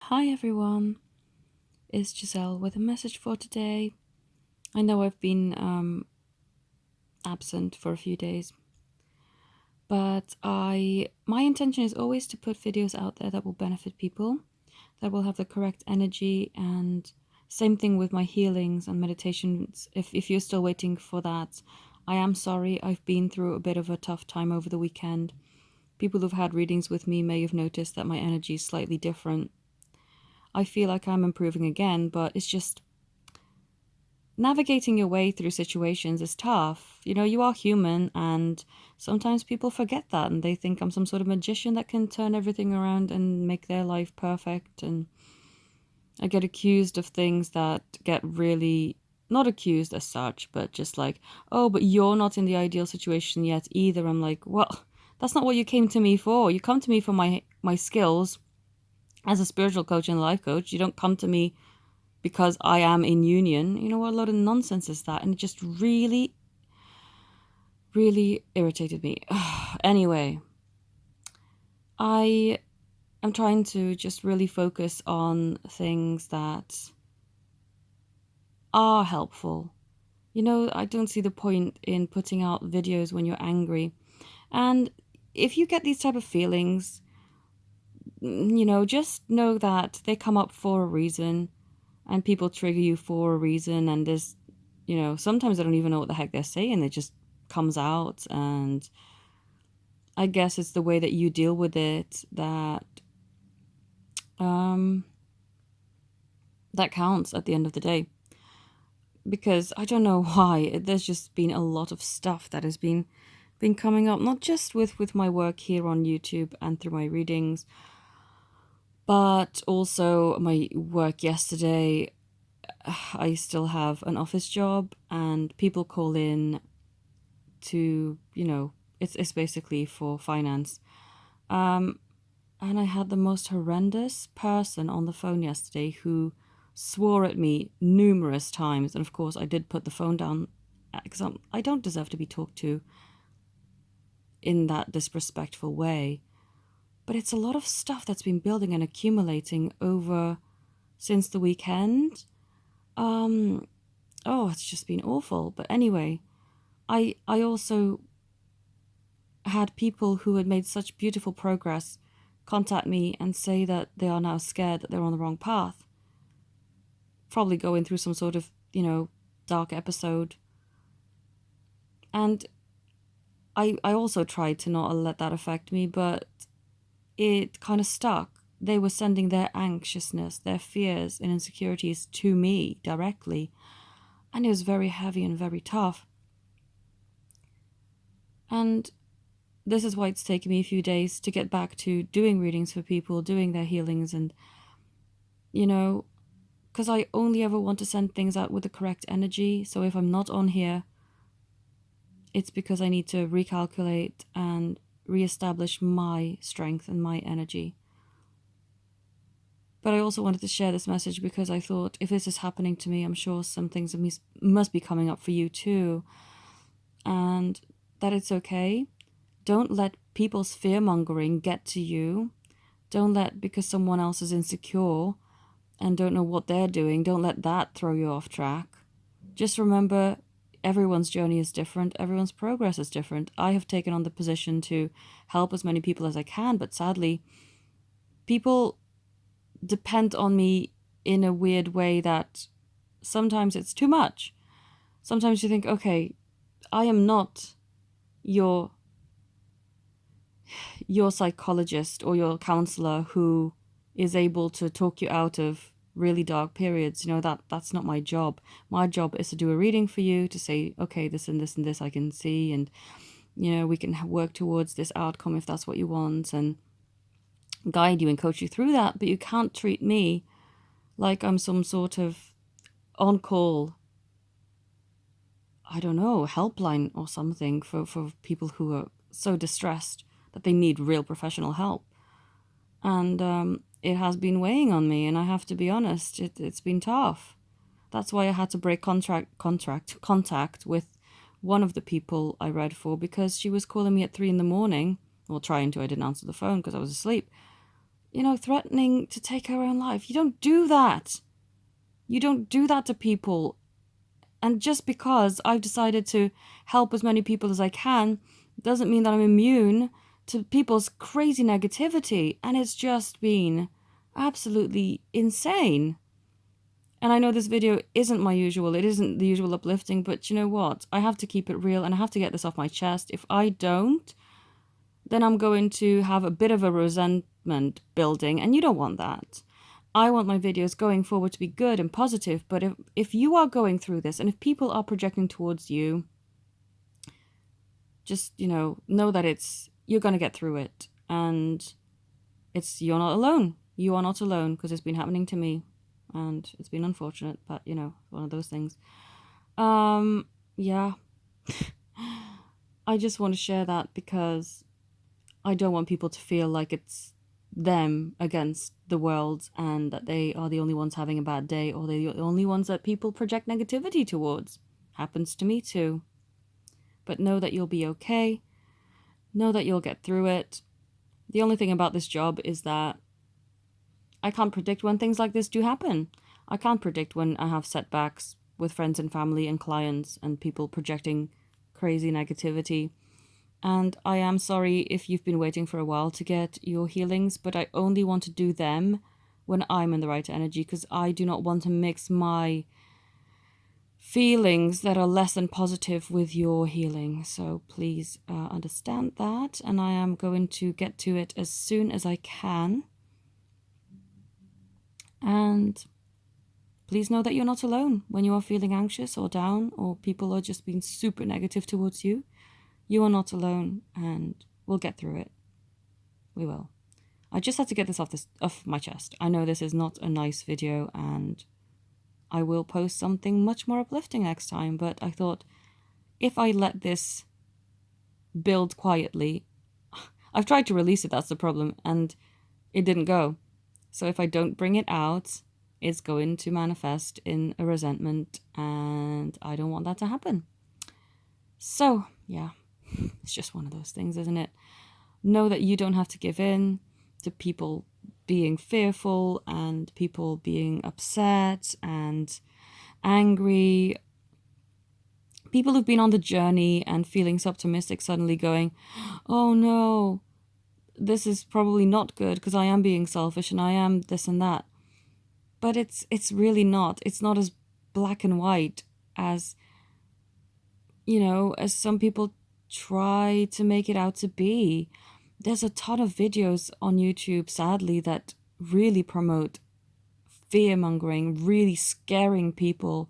Hi everyone, it's Giselle with a message for today. I know I've been absent for a few days, but my intention is always to put videos out there that will benefit people, that will have the correct energy, and same thing with my healings and meditations. If you're still waiting for that, I am sorry. I've been through a bit of a tough time over the weekend. People who've had readings with me may have noticed that my energy is slightly different. I feel like I'm improving again, but it's just navigating your way through situations is tough. You know, you are human, and sometimes people forget that and they think I'm some sort of magician that can turn everything around and make their life perfect. And I get accused of things that get really not accused as such, but just like, oh, but you're not in the ideal situation yet either. I'm like, well, that's not what you came to me for. You come to me for my skills as a spiritual coach and life coach. You don't come to me because I am in union. You know what a load of nonsense is that? And it just really, really irritated me. Anyway, I am trying to just really focus on things that are helpful. You know, I don't see the point in putting out videos when you're angry. And if you get these type of feelings, you know, just know that they come up for a reason and people trigger you for a reason. And there's, you know, sometimes I don't even know what the heck they're saying. It just comes out. And I guess it's the way that you deal with it um, that counts at the end of the day. Because I don't know why, there's just been a lot of stuff that has been coming up, not just with my work here on YouTube and through my readings, but also my work yesterday. I still have an office job and people call in to, you know, it's basically for finance. And I had the most horrendous person on the phone yesterday who swore at me numerous times. And of course, I did put the phone down because I don't deserve to be talked to in that disrespectful way. But it's a lot of stuff that's been building and accumulating over since the weekend. It's just been awful. But anyway, I also had people who had made such beautiful progress contact me and say that they are now scared that they're on the wrong path. Probably going through some sort of, you know, dark episode. And I also tried to not let that affect me, but it kind of stuck. They were sending their anxiousness, their fears and insecurities to me directly. And it was very heavy and very tough. And this is why it's taken me a few days to get back to doing readings for people, doing their healings, and, you know, because I only ever want to send things out with the correct energy. So if I'm not on here, it's because I need to recalculate and reestablish my strength and my energy. But I also wanted to share this message because I thought if this is happening to me, I'm sure some things must be coming up for you too. And that it's okay. Don't let people's fear mongering get to you. Don't let, because someone else is insecure and don't know what they're doing, don't let that throw you off track. Just remember, everyone's journey is different. Everyone's progress is different. I have taken on the position to help as many people as I can, but sadly, people depend on me in a weird way that sometimes it's too much. Sometimes you think, okay, I am not your psychologist or your counselor who is able to talk you out of really dark periods. You know, that's not my job. My job is to do a reading for you, to say, okay, this and this and this I can see, and, you know, we can work towards this outcome if that's what you want, and guide you and coach you through that. But you can't treat me like I'm some sort of on-call, I don't know, helpline or something for people who are so distressed that they need real professional help. And it has been weighing on me, and I have to be honest, it's been tough. That's why I had to break contact with one of the people I read for, because she was calling me at 3 a.m. Well, trying to. I didn't answer the phone because I was asleep. threatening to take her own life. You don't do that. You don't do that to people. And just because I've decided to help as many people as I can doesn't mean that I'm immune to people's crazy negativity. And it's just been absolutely insane. And I know this video isn't my usual, it isn't the usual uplifting, but you know what? I have to keep it real and I have to get this off my chest. If I don't, then I'm going to have a bit of a resentment building, and you don't want that. I want my videos going forward to be good and positive, but if you are going through this and if people are projecting towards you, just, know that you're going to get through it, and you're not alone. You are not alone, because it's been happening to me. And it's been unfortunate, but one of those things. Yeah. I just want to share that because I don't want people to feel like it's them against the world and that they are the only ones having a bad day, or they're the only ones that people project negativity towards. Happens to me too. But know that you'll be okay. Know that you'll get through it. The only thing about this job is that I can't predict when things like this do happen. I can't predict when I have setbacks with friends and family and clients and people projecting crazy negativity. And I am sorry if you've been waiting for a while to get your healings, but I only want to do them when I'm in the right energy, because I do not want to mix my feelings that are less than positive with your healing. So please understand that. And I am going to get to it as soon as I can. And please know that you're not alone when you are feeling anxious or down, or people are just being super negative towards you. You are not alone, and we'll get through it. We will. I just had to get this off my chest. I know this is not a nice video, and I will post something much more uplifting next time, but I thought if I let this build quietly, I've tried to release it, that's the problem, and it didn't go. So if I don't bring it out, it's going to manifest in a resentment, and I don't want that to happen. So, yeah, it's just one of those things, isn't it? Know that you don't have to give in to people being fearful and people being upset and angry. People who've been on the journey and feeling so optimistic suddenly going, oh no, this is probably not good because I am being selfish and I am this and that. But it's really not. It's not as black and white as, as some people try to make it out to be. There's a ton of videos on YouTube, sadly, that really promote fear-mongering, really scaring people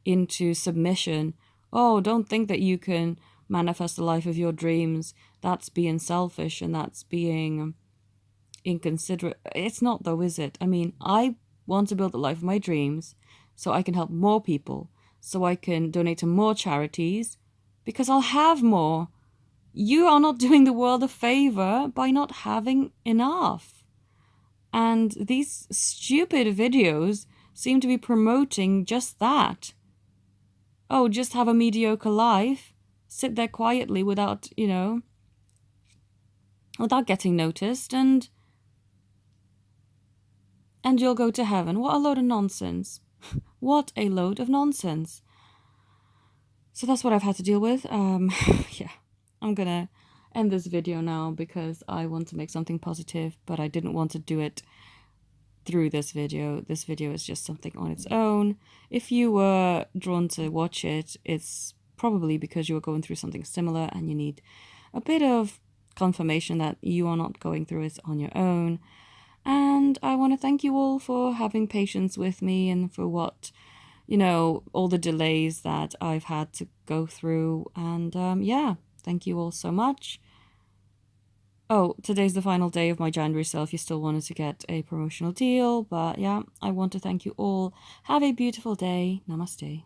into submission. Oh, don't think that you can manifest the life of your dreams. That's being selfish and that's being inconsiderate. It's not though, is it? I mean, I want to build the life of my dreams so I can help more people, so I can donate to more charities, because I'll have more. You are not doing the world a favor by not having enough. And these stupid videos seem to be promoting just that. Oh, just have a mediocre life. Sit there quietly without, without getting noticed, and you'll go to heaven. What a load of nonsense. What a load of nonsense. So that's what I've had to deal with. Yeah, I'm gonna end this video now because I want to make something positive, but I didn't want to do it through this video. This video is just something on its own. If you were drawn to watch it, it's probably because you are going through something similar and you need a bit of confirmation that you are not going through it on your own. And I want to thank you all for having patience with me and for what, all the delays that I've had to go through. And yeah, thank you all so much. Oh, today's the final day of my January sale if you still wanted to get a promotional deal. But yeah, I want to thank you all. Have a beautiful day. Namaste.